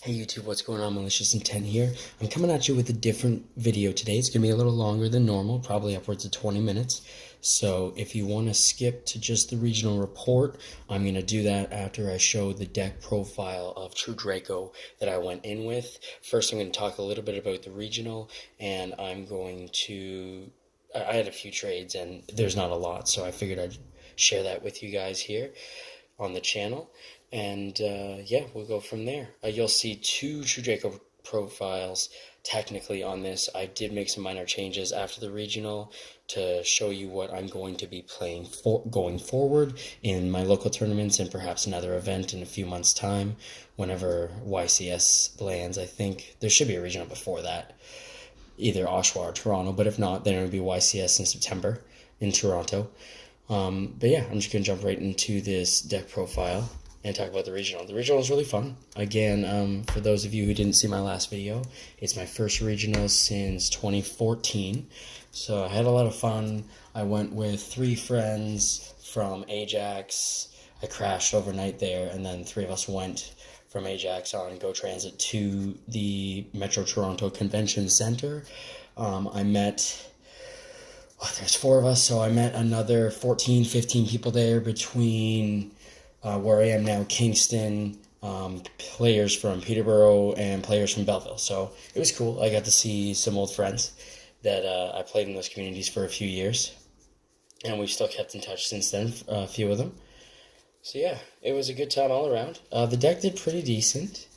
Hey YouTube, what's going on? Malicious Intent here. I'm coming at you with a different video today. It's going to be a little longer than normal, probably upwards of 20 minutes. So if you want to skip to just the regional report, I'm going to do that after I show the deck profile of True Draco that I went in with. First, I'm going to talk a little bit about the regional, and I'm going to... I had a few trades, and there's not a lot, so I figured I'd share that with you guys here on the channel. And yeah, we'll go from there. You'll see two True Draco profiles technically on this. I did make some minor changes after the regional to show you what I'm going to be playing for going forward in my local tournaments and perhaps another event in a few months' time whenever YCS lands. I think there should be a regional before that, either Oshawa or Toronto, but if not, then it would be YCS in September in Toronto. But yeah, I'm just going to jump right into this deck profile and talk about the regional. The regional is really fun. Again, for those of you who didn't see my last video, it's my first regional since 2014. So I had a lot of fun. I went with 3 friends from Ajax. I crashed overnight there, and then 3 of us went from Ajax on Go Transit to the Metro Toronto Convention Center. I met... there's 4 of us, so I met another 14, 15 people there between where I am now, Kingston, players from Peterborough, and players from Belleville. So it was cool. I got to see some old friends that I played in those communities for a few years, and we've still kept in touch since then, a few of them. So yeah, it was a good time all around. The deck did pretty decent.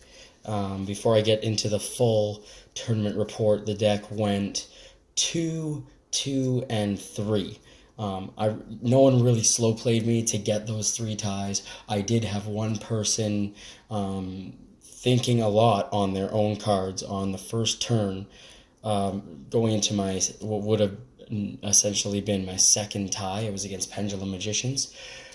Before I get into the full tournament report, the deck went 2, 2, and 3. No one really slow played me to get those 3 ties. I did have one person thinking a lot on their own cards on the first turn, going into my what would have essentially been my second tie. It was against Pendulum Magicians.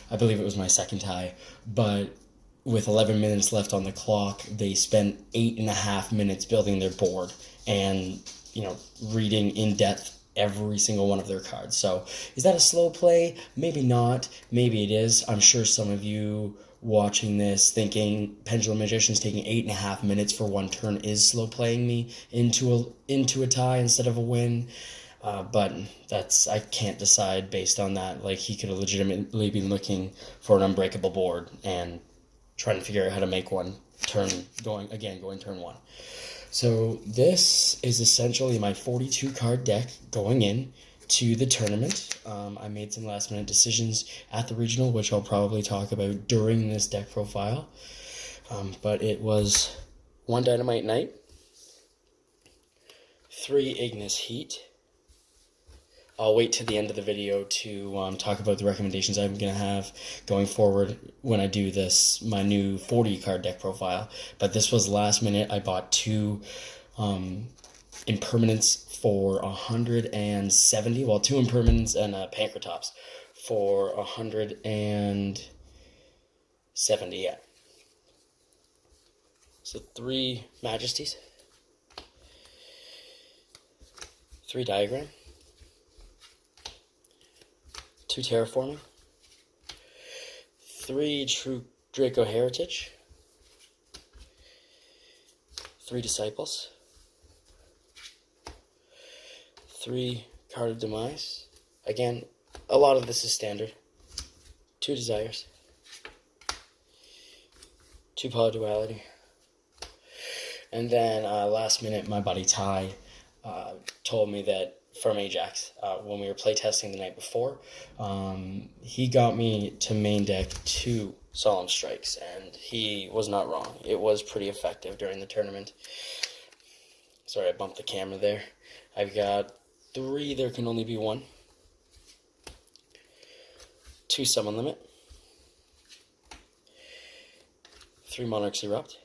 I believe it was my second tie, but with 11 minutes left on the clock, they spent 8.5 minutes building their board and, reading in depth every single one of their cards. So is that a slow play? Maybe not. Maybe it is. I'm sure some of you watching this thinking Pendulum Magicians taking 8.5 minutes for one turn is slow playing me into a tie instead of a win. But I can't decide based on that. Like, he could have legitimately been looking for an unbreakable board and trying to figure out how to make one going turn 1. So this is essentially my 42 card deck going in to the tournament. I made some last minute decisions at the regional, which I'll probably talk about during this deck profile. But it was 1 Dynamite Knight, 3 Ignis Heat. I'll wait to the end of the video to talk about the recommendations I'm going to have going forward when I do my new 40 card deck profile. But this was last minute. I bought 2 impermanents for 170. Well, 2 impermanents and Pancratops for 170, yeah. So 3 Majesties, 3 Diagram, 2 Terraforming, 3 True Draco Heritage, 3 Disciples, 3 Card of Demise. Again, a lot of this is standard. 2 Desires, 2 Polyduality, and then last minute my buddy Ty told me that from Ajax, when we were playtesting the night before, he got me to main deck 2 Solemn Strikes, and he was not wrong. It was pretty effective during the tournament. Sorry, I bumped the camera there. I've got 3 There Can Only Be One, 2 Summon Limit, 3 Monarchs Erupt,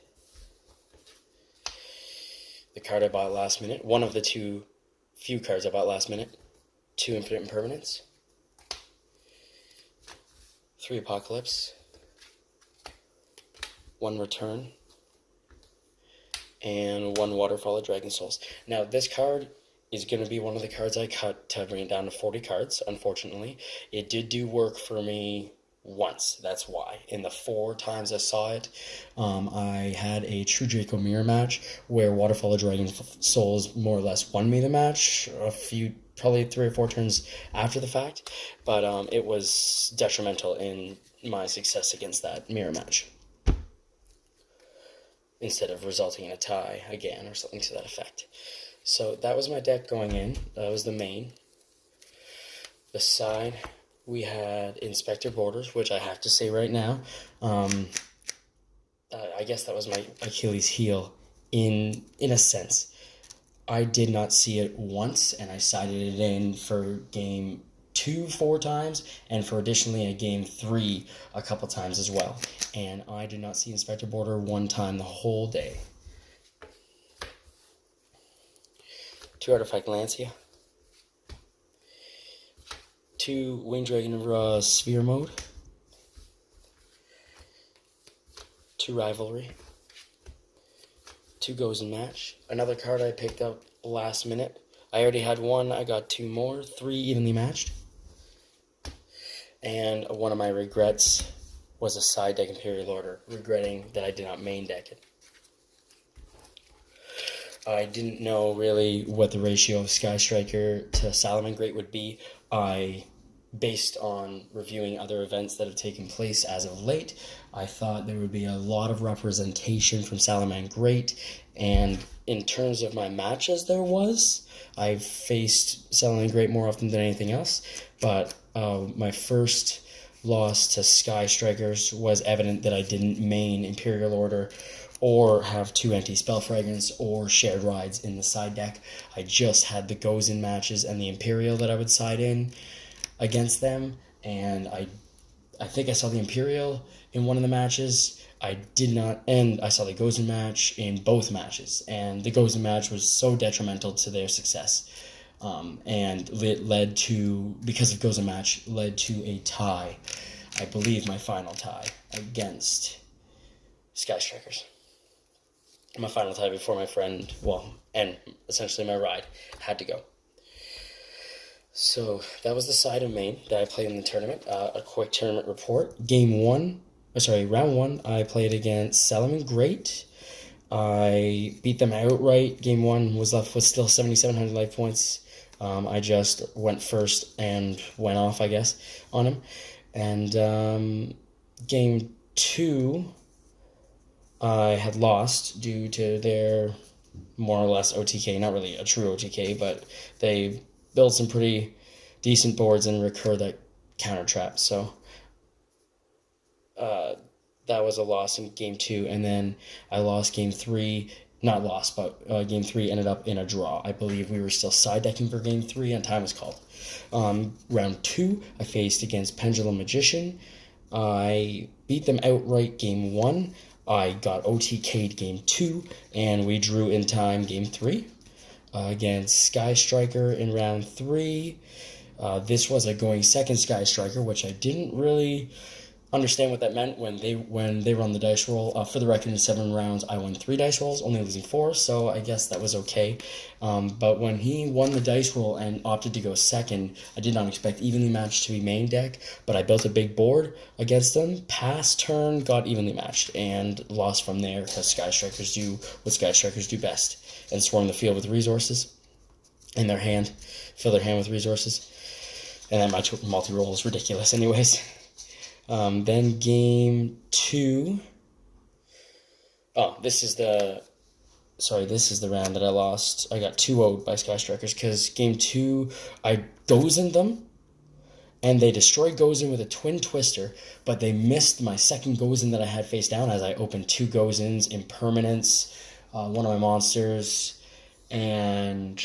the card I bought last minute, one of the few cards I bought last minute, 2 Infinite Impermanents, 3 Apocalypse, 1 Return, and 1 Waterfall of Dragon Souls. Now, this card is going to be one of the cards I cut to bring it down to 40 cards, unfortunately. It did do work for me once. That's why. In the 4 times I saw it, I had a True Draco mirror match where Waterfall of Dragon Souls more or less won me the match probably 3 or 4 turns after the fact, but it was detrimental in my success against that mirror match, instead of resulting in a tie again or something to that effect. So that was my deck going in. That was the main. The side, we had Inspector Borders, which I have to say right now, I guess that was my Achilles heel in a sense. I did not see it once, and I sided it in for game 2 4 times, and for additionally a game 3 a couple times as well. And I did not see Inspector Border one time the whole day. 2 Artifact Lancia. 2 Winged Dragon of Sphere Mode. 2 Rivalry. 2 Goes in Match. Another card I picked up last minute. I already had 1, I got 2 more. 3 Evenly Matched. And one of my regrets was a side deck Imperial Order, regretting that I did not main deck it. I didn't know really what the ratio of Sky Striker to Salamangreat would be. Based on reviewing other events that have taken place as of late, I thought there would be a lot of representation from Salamangreat, and in terms of my matches there was. I've faced Salamangreat more often than anything else, but my first loss to Sky Strikers was evident that I didn't main Imperial Order or have 2 anti-spell fragments or shared rides in the side deck. I just had the goes in matches and the Imperial that I would side in against them, and I think I saw the Imperial in one of the matches. I did not, and I saw the Gozen match in both matches, and the Gozen match was so detrimental to their success, and it led to, because of Gozen match, led to a tie, I believe my final tie against Sky Strikers. My final tie before my friend, and essentially my ride, had to go. So that was the side of main that I played in the tournament. A quick tournament report. Round 1, I played against Salamangreat. I beat them outright. Game 1 was left with still 7,700 life points. I just went first and went off, I guess, on him. And game 2, I had lost due to their more or less OTK. Not really a true OTK, but they build some pretty decent boards and recur that counter trap. So that was a loss in game 2, and then I lost game 3. Not lost, but game 3 ended up in a draw. I believe we were still side decking for game 3, and time was called. Round 2, I faced against Pendulum Magician. I beat them outright game 1. I got OTK'd game 2, and we drew in time game 3. Against Sky Striker in round 3. This was a going second Sky Striker, which I didn't really understand what that meant when they run the dice roll. For the record, in 7 rounds, I won 3 dice rolls, only losing 4, so I guess that was okay. But when he won the dice roll and opted to go second, I did not expect evenly matched to be main deck, but I built a big board against them. Past turn, got evenly matched, and lost from there because Sky Strikers do what Sky Strikers do best, and swarm the field with resources in their hand, fill their hand with resources. And then my multi-roll is ridiculous anyways. Then game 2. This is the round that I lost. I got 2-0'd by Sky Strikers because game 2, I Gozen'd them, and they destroyed Gozen with a Twin Twister, but they missed my second Gozen that I had face down as I opened 2 Gozens, Impermanence, one of my monsters, and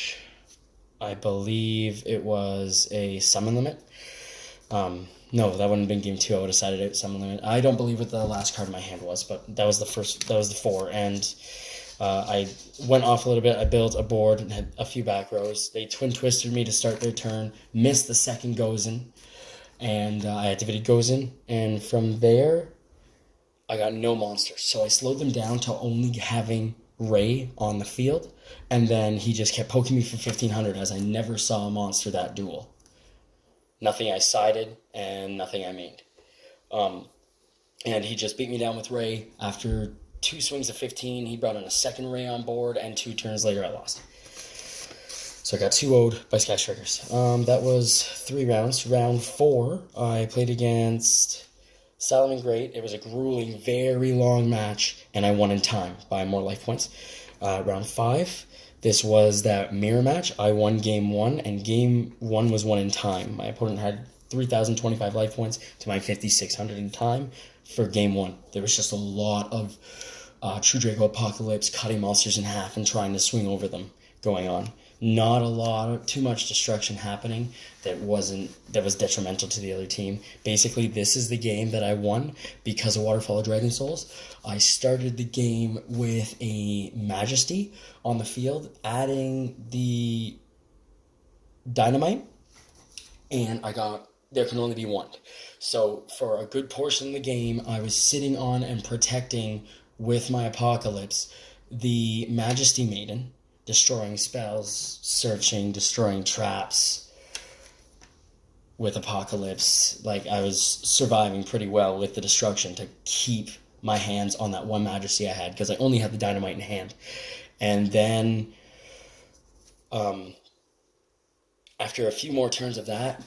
I believe it was a Summon Limit. No, that wouldn't have been game 2. I would have decided out Summon Limit. I don't believe what the last card in my hand was, but that was the 4, and I went off a little bit. I built a board and had a few back rows. They Twin Twisted me to start their turn, missed the second Gozen, and I activated Gozen, and from there, I got no monsters. So I slowed them down to only having Ray on the field, and then he just kept poking me for 1,500 as I never saw a monster that duel. Nothing I sided, and nothing I mained. And he just beat me down with Ray. After 2 swings of 15, he brought in a second Ray on board, and 2 turns later I lost. So I got 2-0'd by Sky Strikers. That was 3 rounds. Round 4, I played against Salomon Great. It was a grueling, very long match, and I won in time by more life points. Round 5, this was that mirror match. I won game 1, and game 1 was won in time. My opponent had 3,025 life points to my 5,600 in time for game 1. There was just a lot of True Draco Apocalypse cutting monsters in half and trying to swing over them going on. Not a lot of too much destruction happening that was detrimental to the other team. Basically, this is the game that I won because of Waterfall of Dragon Souls. I started the game with a Majesty on the field, adding the Dynamite, and there can only be one. So for a good portion of the game, I was sitting on and protecting with my Apocalypse the Majesty Maiden, destroying spells, searching, destroying traps with Apocalypse. Like, I was surviving pretty well with the destruction to keep my hands on that one Majesty I had, because I only had the Dynamite in hand. And then, after a few more turns of that,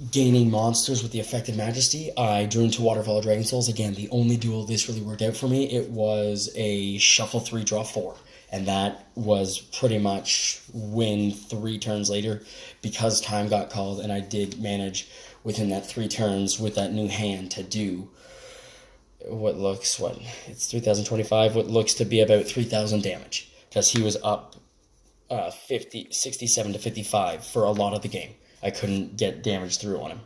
gaining monsters with the effective Majesty, I drew into Waterfall of Dragon Souls. Again, the only duel this really worked out for me, it was a shuffle 3, draw 4. And that was pretty much win 3 turns later, because time got called, and I did manage within that 3 turns with that new hand to do it's 3,025, what looks to be about 3,000 damage, because he was up 67 to 55 for a lot of the game. I couldn't get damage through on him.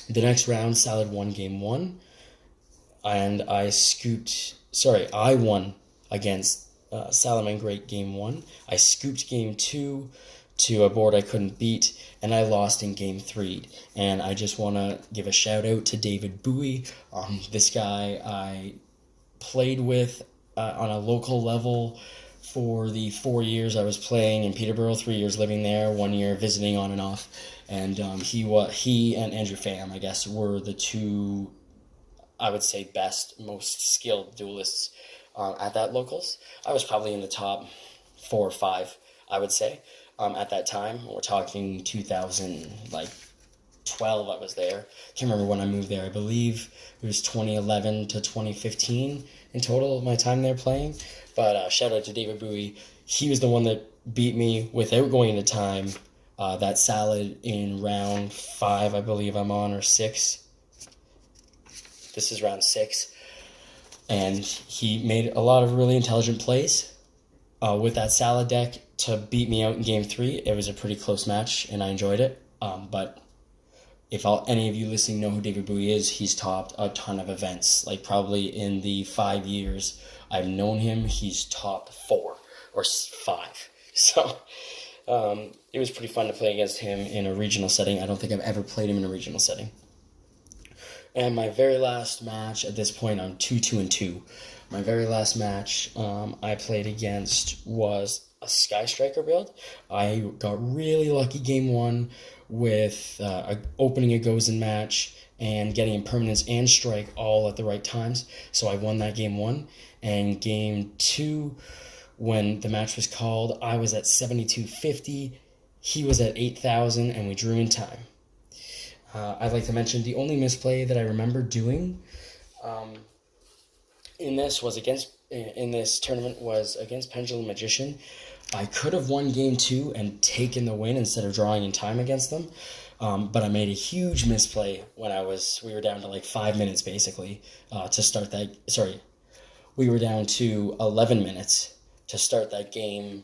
The next round, Salad won game 1, and I won against Salomon Great game 1. I scooped game 2 to a board I couldn't beat, and I lost in game 3. And I just want to give a shout out to David Bowie. This guy I played with on a local level for the 4 years I was playing in Peterborough, 3 years living there, 1 year visiting on and off. And he and Andrew Pham, I guess, were the 2, I would say, best, most skilled duelists at that locals. I was probably in the top 4 or 5, I would say, at that time. We're talking 2012 I was there. Can't remember when I moved there. I believe it was 2011 to 2015 in total of my time there playing. But shout out to David Bowie. He was the one that beat me without going into time. That Salad in round 5, I believe I'm on, or 6. This is round 6. And he made a lot of really intelligent plays with that Salad deck to beat me out in game 3. It was a pretty close match, and I enjoyed it. But if any of you listening know who David Bowie is, he's topped a ton of events. Like, probably in the 5 years I've known him, he's top 4 or 5. So it was pretty fun to play against him in a regional setting. I don't think I've ever played him in a regional setting. And my very last match, at this point, I'm 2-2-2. My very last match I played against was a Sky Striker build. I got really lucky game 1 with opening a Gozen match and getting impermanence and strike all at the right times. So I won that game 1. And game 2, when the match was called, I was at 7,250. He was at 8,000, and we drew in time. I'd like to mention the only misplay that I remember doing in this tournament was against Pendulum Magician. I could have won game 2 and taken the win instead of drawing in time against them, but I made a huge misplay when we were down to like 5 minutes basically to start that. Sorry, we were down to 11 minutes to start that game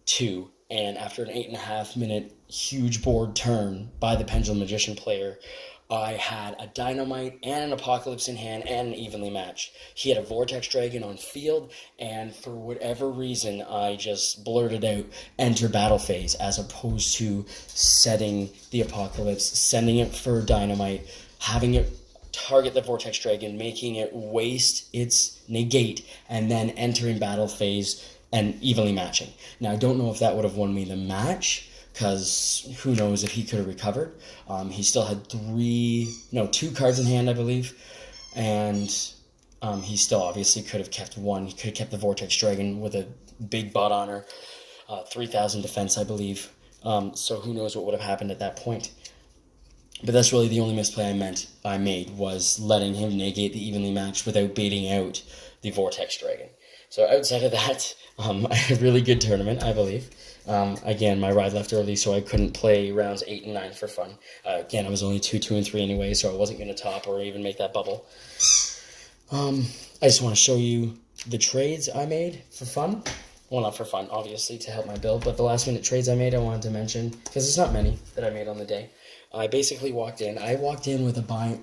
2. And after an 8.5 minute huge board turn by the Pendulum Magician player, I had a Dynamite and an Apocalypse in hand and an evenly matched. He had a Vortex Dragon on field, and for whatever reason, I just blurted out, enter battle phase, as opposed to setting the Apocalypse, sending it for Dynamite, having it target the Vortex Dragon, making it waste its negate, and then entering battle phase and evenly matching. Now, I don't know if that would have won me the match, because who knows if he could have recovered. He still had 2 cards in hand, I believe, and he still obviously could have kept one. He could have kept the Vortex Dragon with a big bot honor, 3,000 defense, I believe. So who knows what would have happened at that point. But that's really the only misplay I made was letting him negate the evenly matched without baiting out the Vortex Dragon. So outside of that, I had a really good tournament, I believe. Again, my ride left early, so I couldn't play rounds 8 and 9 for fun. Again, I was only 2, 2, and 3 anyway, so I wasn't going to top or even make that bubble. I just want to show you the trades I made for fun. Well, not for fun, obviously, to help my build, but the last minute trades I made I wanted to mention, because it's not many that I made on the day. I basically walked in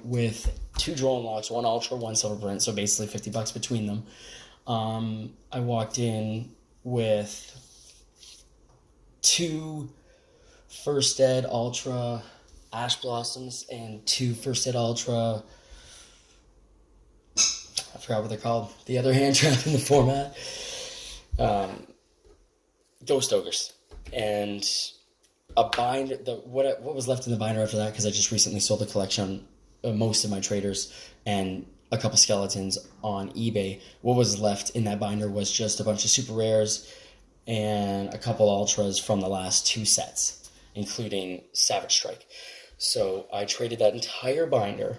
with 2 drone locks, 1 ultra, 1 silver print, so basically $50 between them. I walked in with 2 First Ed Ultra Ash Blossoms and 2 First Ed Ultra, I forgot what they're called, the other hand trap in the format, Ghost Ogres, and a binder. What was left in the binder after that, because I just recently sold the collection, most of my traders, and a couple skeletons on eBay. What was left in that binder was just a bunch of super rares and a couple ultras from the last 2 sets, including Savage Strike. So I traded that entire binder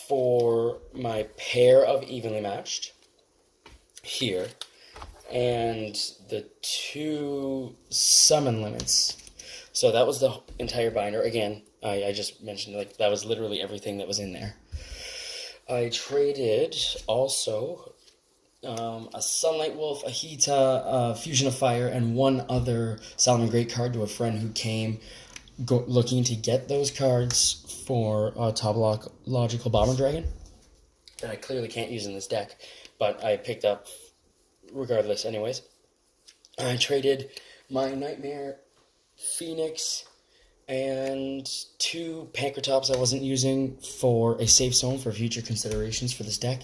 for my pair of evenly matched here and the 2 summon limits. So that was the entire binder. Again, I just mentioned, like, that was literally everything that was in there. I traded also a Sunlight Wolf, a Hita, a Fusion of Fire, and 1 other Solomon Great card to a friend who came looking to get those cards for a Top Logical Bomber Dragon that I clearly can't use in this deck, but I picked up regardless anyways. I traded my Nightmare Phoenix and 2 Pankratops I wasn't using for a safe zone for future considerations for this deck.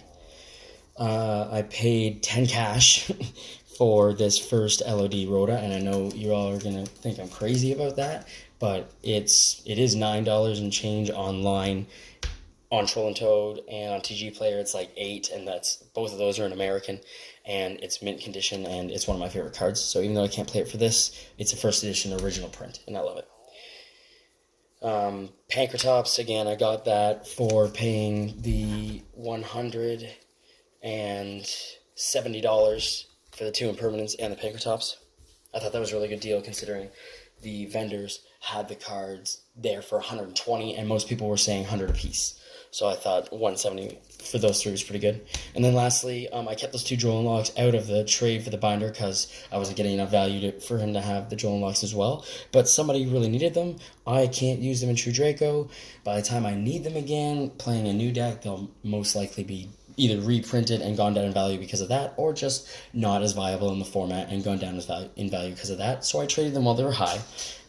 I paid 10 cash for this first LOD Rhoda, and I know you all are going to think I'm crazy about that, but it is $9 and change online on Troll and Toad, and on TG Player it's like 8, and both of those are in American, and it's mint condition, and it's one of my favorite cards. So even though I can't play it for this, it's a first edition original print, and I love it. Pankratops, again, I got that for paying the $170 for the 2 impermanents and the Pankratops. I thought that was a really good deal considering the vendors had the cards there for $120, and most people were saying $100 a piece. So I thought $170 for those 3 was pretty good. And then lastly, I kept those 2 Joel Locks out of the trade for the binder because I wasn't getting enough value for him to have the Joel Locks as well. But somebody really needed them. I can't use them in True Draco. By the time I need them again, playing a new deck, they'll most likely be either reprinted and gone down in value because of that, or just not as viable in the format and gone down in value because of that. So I traded them while they were high,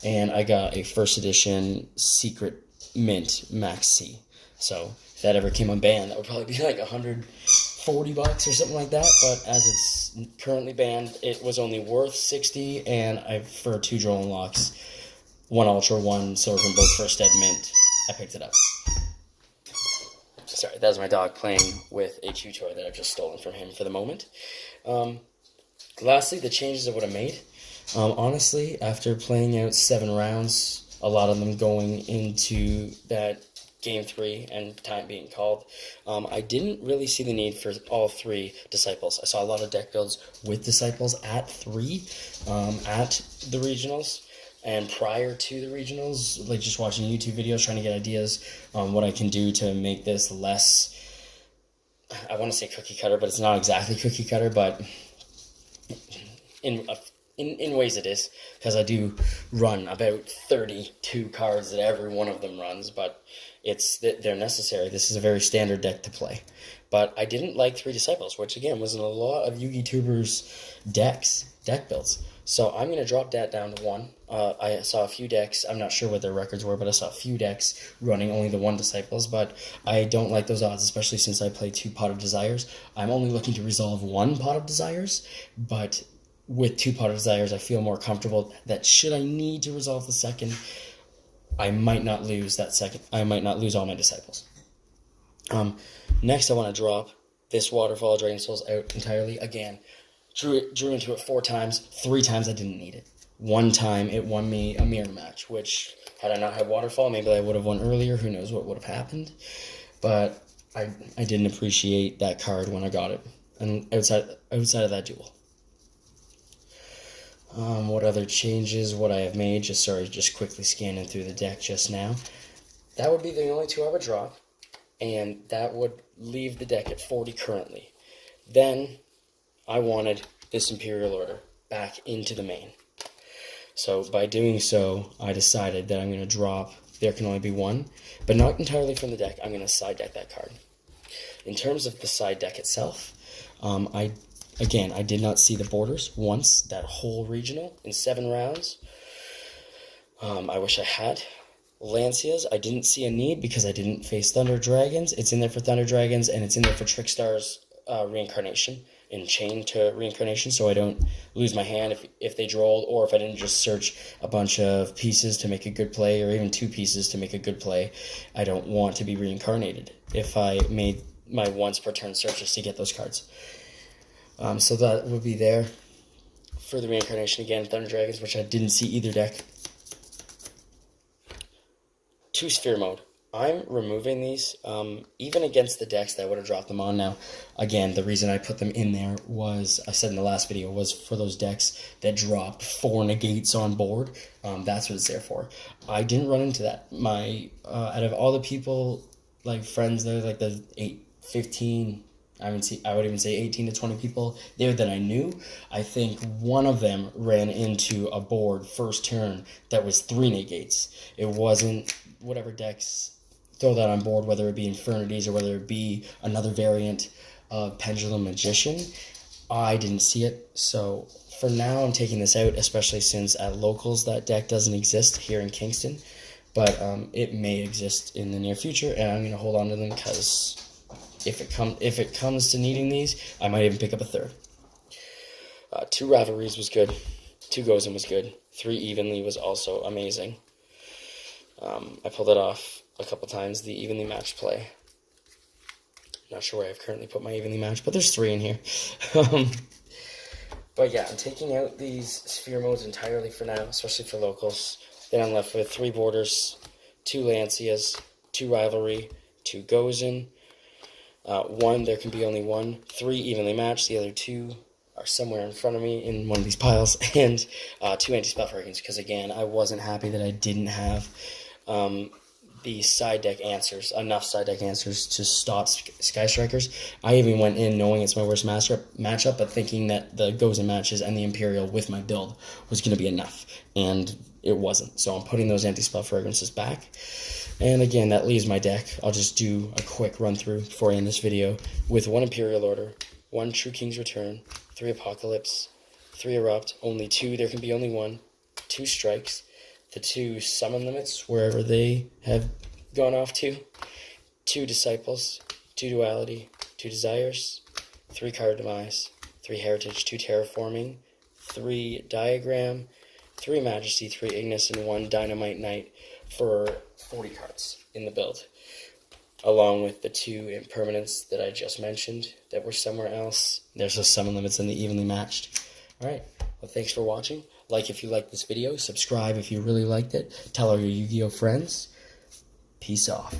and I got a first edition Secret Mint Max C. So if that ever came unbanned, that would probably be like $140 or something like that. But as it's currently banned, it was only worth $60, and for 2 Joel Locks, 1 Ultra, 1 Silver, and both First Ed Mint, I picked it up. Sorry, that was my dog playing with a chew toy that I've just stolen from him for the moment. Lastly, the changes I would have made. Honestly, after playing out 7 rounds, a lot of them going into that Game 3 and time being called, I didn't really see the need for all 3 Disciples. I saw a lot of deck builds with Disciples at 3 at the regionals. And prior to the regionals, like just watching YouTube videos, trying to get ideas on what I can do to make this less, I want to say cookie cutter, but it's not exactly cookie cutter, but in ways it is, because I do run about 32 cards that every one of them runs, but they're necessary. This is a very standard deck to play. But I didn't like 3 Disciples, which again was in a lot of Yugi Tubers deck builds. So I'm going to drop that down to 1. I saw a few decks, I'm not sure what their records were, but I saw a few decks running only the 1 Disciples, but I don't like those odds, especially since I play 2 Pot of Desires. I'm only looking to resolve 1 Pot of Desires, but with 2 Pot of Desires, I feel more comfortable that should I need to resolve the second, I might not lose that second. I might not lose all my disciples. Next, I want to drop this Waterfall of Dragon Souls out entirely. Again, drew into it 4 times. 3 times I didn't need it. 1 time it won me a mirror match, which had I not had Waterfall, maybe I would have won earlier. Who knows what would have happened. But I didn't appreciate that card when I got it. And outside of that duel. What other changes would I have made? Just quickly scanning through the deck just now. That would be the only 2 I would drop. And that would leave the deck at 40 currently. Then I wanted this Imperial Order back into the main. So by doing so, I decided that I'm going to drop There Can Only Be One, but not entirely from the deck. I'm going to side deck that card. In terms of the side deck itself, I did not see the borders once, that whole regional, in 7 rounds. I wish I had. Lancias, I didn't see a need because I didn't face Thunder Dragons. It's in there for Thunder Dragons, and it's in there for Trickstar's reincarnation and chain to reincarnation, so I don't lose my hand if they drolled, or if I didn't just search a bunch of pieces to make a good play, or even 2 pieces to make a good play. I don't want to be reincarnated if I made my once per turn searches to get those cards. So that would be there for the reincarnation. Again, Thunder Dragons, which I didn't see either deck. 2 Sphere Mode. I'm removing these, even against the decks that I would have dropped them on. Now, again, the reason I put them in there was, I said in the last video, was for those decks that dropped 4 negates on board. That's what it's there for. I didn't run into that. Out of all the people, like friends there, like the 15, I would even say 18 to 20 people there that I knew, I think one of them ran into a board first turn that was 3 negates. It wasn't whatever decks throw that on board, whether it be Infernities or whether it be another variant of Pendulum Magician. I didn't see it, so for now I'm taking this out, especially since at locals that deck doesn't exist here in Kingston, but it may exist in the near future, and I'm going to hold on to them because if it comes to needing these, I might even pick up a third. 2 Rivalries was good. 2 Gozen was good. 3 Evenly was also amazing. I pulled it off a couple times, the evenly matched play. Not sure where I've currently put my evenly matched, but there's 3 in here. But yeah, I'm taking out these sphere modes entirely for now, especially for locals. Then I'm left with 3 borders, 2 Lancias, 2 Rivalry, 2 Gozen, 1 There Can Be Only One, 3 evenly matched, the other 2 are somewhere in front of me in one of these piles, and 2 anti-spell hurricanes, because again, I wasn't happy that I didn't have the side deck answers, enough side deck answers to stop Sky Strikers. I even went in knowing it's my worst matchup, but thinking that the Gozen matches and the Imperial with my build was going to be enough, and it wasn't. So I'm putting those anti-spell fragrances back. And again, that leaves my deck. I'll just do a quick run through for you in this video with 1 Imperial Order, 1 True King's Return, 3 Apocalypse, 3 Erupt, only 2 There Can Be Only One, 2 Strikes, the 2 Summon Limits, wherever they have gone off to, 2 Disciples, 2 Duality, 2 Desires, 3 Card Demise, 3 Heritage, 2 Terraforming, 3 Diagram, 3 Majesty, 3 Ignis, and 1 Dynamite Knight for 40 cards in the build, along with the 2 Impermanents that I just mentioned that were somewhere else. There's the Summon Limits and the Evenly Matched. Alright, well, thanks for watching. Like if you liked this video, subscribe if you really liked it, tell all your Yu-Gi-Oh friends. Peace off.